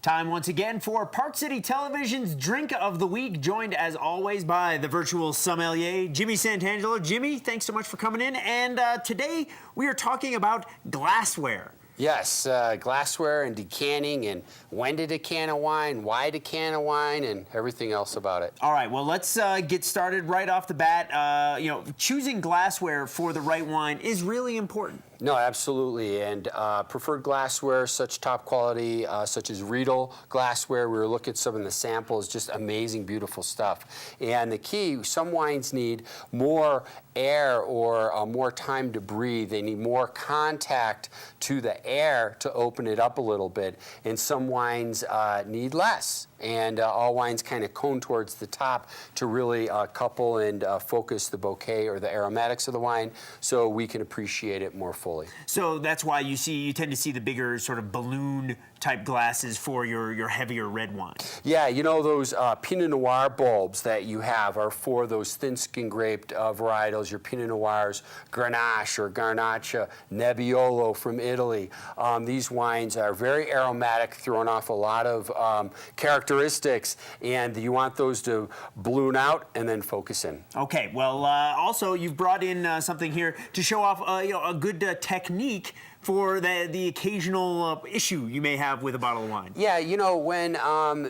Time once again for Park City Television's Drink of the Week, joined as always by the Virtual Sommelier, Jimmy Santangelo. Jimmy, thanks so much for coming in. And today we are talking about glassware. Yes, glassware and decanting, and when to decant a wine, why decant a wine, and everything else about it. All right, well, let's get started right off the bat. Choosing glassware for the right wine is really important. No, absolutely, and preferred glassware, such top quality, such as Riedel glassware. We were looking at some of the samples, just amazing, beautiful stuff. And the key, some wines need more air or more time to breathe. They need more contact to the air to open it up a little bit, and some wines need less. And all wines kind of cone towards the top to really couple and focus the bouquet or the aromatics of the wine so we can appreciate it more fully. So that's why you tend to see the bigger sort of balloon type glasses for your heavier red wine. Yeah, you know those Pinot Noir bulbs that you have are for those thin skin graped varietals, your Pinot Noirs, Grenache or Garnacha, Nebbiolo from Italy. These wines are very aromatic, throwing off a lot of characteristics, and you want those to balloon out and then focus in. Okay, well, also you've brought in something here to show off a good technique for the occasional issue you may have with a bottle of wine. Yeah, you know, when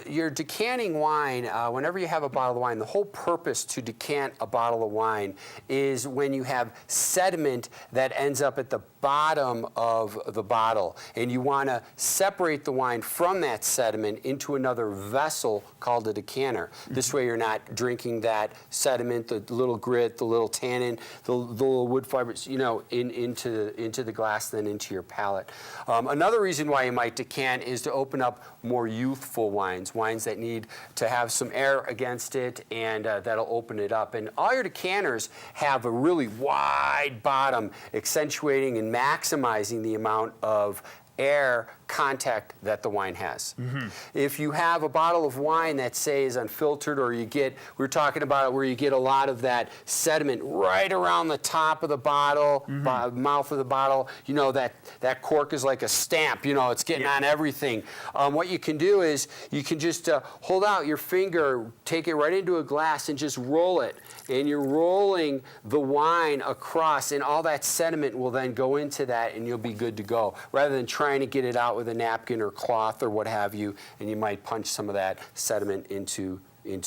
you're decanting wine, whenever you have a bottle of wine, the whole purpose to decant a bottle of wine is when you have sediment that ends up at the bottom of the bottle, and you want to separate the wine from that sediment into another vessel called a decanter. This way you're not drinking that sediment, the little grit, the little tannin, the little wood fibers, you know, into the glass, then into your palate. Another reason why you might decant is to open up more youthful wines, wines that need to have some air against it, and that'll open it up. And all your decanters have a really wide bottom, accentuating and maximizing the amount of air contact that the wine has. If you have a bottle of wine that, say, is unfiltered, or we were talking about it where you get a lot of that sediment right around the top of the bottle, mouth of the bottle, you know, that cork is like a stamp, you know, it's getting on everything. What you can do is you can just hold out your finger, take it right into a glass and just roll it. And you're rolling the wine across, and all that sediment will then go into that, and you'll be good to go, rather than trying to get it out with a napkin or cloth or what have you, and you might punch some of that sediment into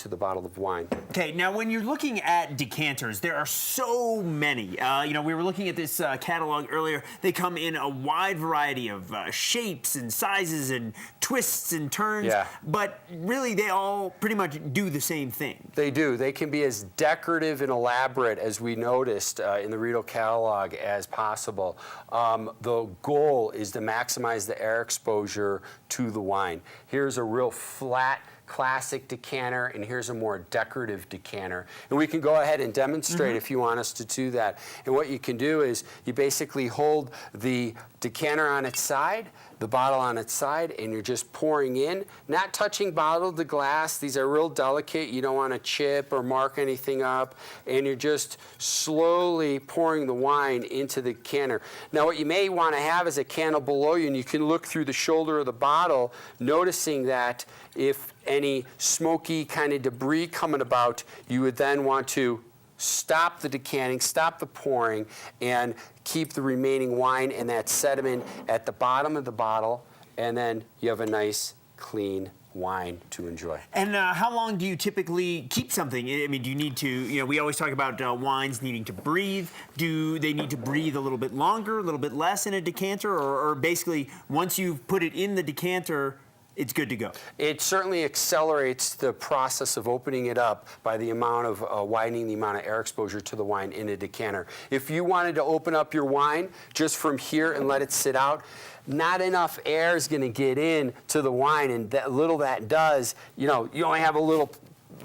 the bottle of wine. Okay, now when you're looking at decanters, there are so many. We were looking at this catalog earlier. They come in a wide variety of shapes and sizes and twists and turns, but really they all pretty much do the same thing. They do. They can be as decorative and elaborate as we noticed in the Riedel catalog as possible. The goal is to maximize the air exposure to the wine. Here's a real flat classic decanter, and here's a more decorative decanter. And we can go ahead and demonstrate if you want us to do that. And what you can do is you basically hold the decanter on its side, the bottle on its side, and you're just pouring in, not touching bottle to glass. These are real delicate. You don't want to chip or mark anything up, and you're just slowly pouring the wine into the decanter. Now what you may want to have is a candle below you, and you can look through the shoulder of the bottle, noticing that if any smoky kind of debris coming about, you would then want to stop the decanting, stop the pouring, and keep the remaining wine and that sediment at the bottom of the bottle, and then you have a nice, clean wine to enjoy. And how long do you typically keep something? I mean, do you need to, we always talk about wines needing to breathe. Do they need to breathe a little bit longer, a little bit less in a decanter, or basically once you've put it in the decanter, it's good to go? It certainly accelerates the process of opening it up by the amount of widening the amount of air exposure to the wine in a decanter. If you wanted to open up your wine just from here and let it sit out, not enough air is going to get in to the wine, and that little that does, you only have a little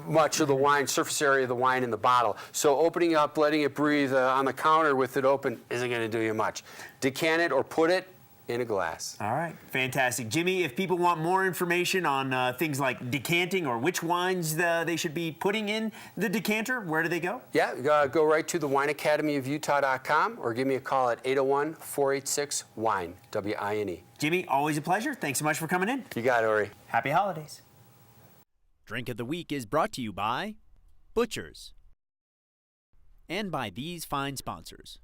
much of the wine, surface area of the wine in the bottle. So opening up, letting it breathe on the counter with it open isn't going to do you much. Decant it or put it in a glass. All right, fantastic. Jimmy, if people want more information on things like decanting or which wines they should be putting in the decanter, where do they go? Yeah, go right to the wineacademyofutah.com or give me a call at 801-486-WINE, W-I-N-E. Jimmy, always a pleasure. Thanks so much for coming in. You got it, Ori. Happy holidays. Drink of the Week is brought to you by Butchers and by these fine sponsors.